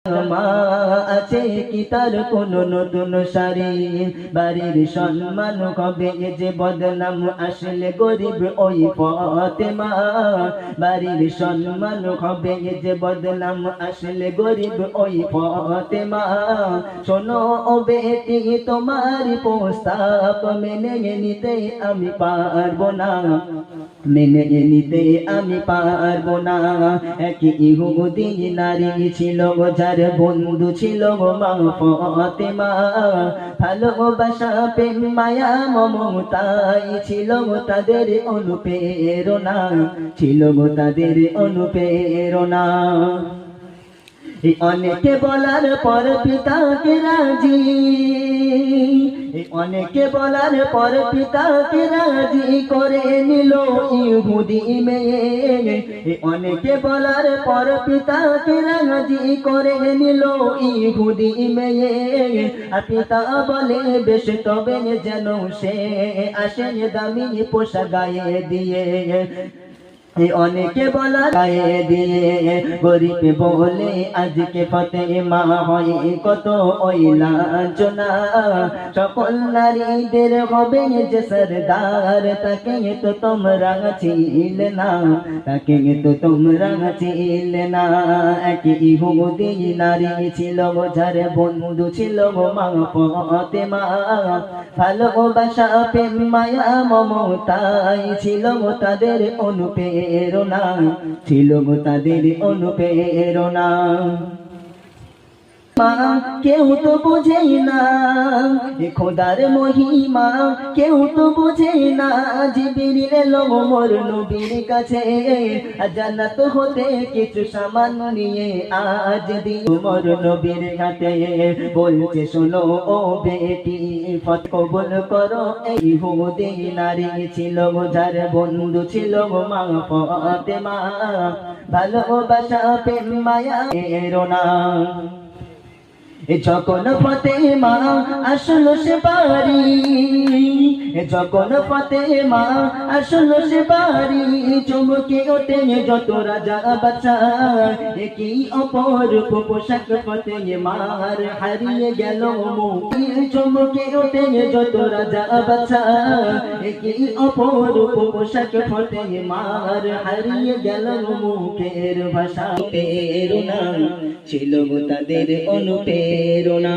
মা আছে কি তার কোনো নতুন শাড়ি, বাড়ির সম্মান হবে যে বদনাম আসলে গরিব ওই ফাতেমা, বাড়ির সম্মান হবে যে বদনাম আসলে গরিব ওই ফাতেমা। শোনো ও বেটি তোমার প্রস্তাব মেনে নিতে আমি পারবো না, মেনে নিতে আমি পারবো না। এক ইহুদি নারী ছিল যার বন্ধু ছিল মা ফাতেমা, ভালোবাসা প্রেম মায়া মমতাই ছিল তাদের অনুপ্রেরণা, ছিল তাদের অনুপ্রেরণা। অনেকে বলার পর পিতাকে রাজি, অনেকে বলার পর পিতাকে রাজি করে নিল ইহুদি মেয়ে, অনেকে বলার পর পিতাকে রাজি করে নিল ইহুদি মেয়ে। আর পিতা বলে বেশ তবে যেন সে আসে দামি পোশাক গায়ে দিয়ে, অনেকে বলা গায়ে দিয়ে গরিব বলে আজকে ফাতেমা হয় কত ওই লাঞ্ছনা। সকল নারীদের হবে যে সরদার, তাকে তো তোমরা ছিলে না, তাকে তো তোমরা ছিলে না। এক ইহুদি নারী ছিল যার বন্ধু ছিল মা ফাতেমা, ভালোবাসা প্রেম মায়া মমতাই ছিল তাদের অনুপ্রেরণা, ছিল তাদের অনুপ্রেরণা। মা কেউ তো বোঝে না খোদার মহিমা, কেউ তো বোঝে না। জিবরিল এলো মোর নবীর কাছে জান্নাত হতে কিছু সামান নিয়ে, আজ দিন মোর নবীর হাতে বলছে শোনো ও বেটি ফত কবুল করো। এই ইহুদি নারী ছিল যার বন্ধু ছিল মা ফাতেমা, ভালোবাসা প্রেম মায়া এরোনা। যখন ফাতেমা আসলো সে বাড়ি, যখন ফাতেমা আসলো সে বাড়ি, চমকে ওঠে যত রাজা বাচ্চা। কি অপরূপ পোশাক ফাতেমার হারিয়ে গেল মুখ, চমকে ওঠে যত রাজা বাচ্চা। কি অপরূপ পোশাক ফাতেমার হারিয়ে গেল মুখের ভাষা। প্রেরণা ছিল তাদের অনুপ্রেরণা।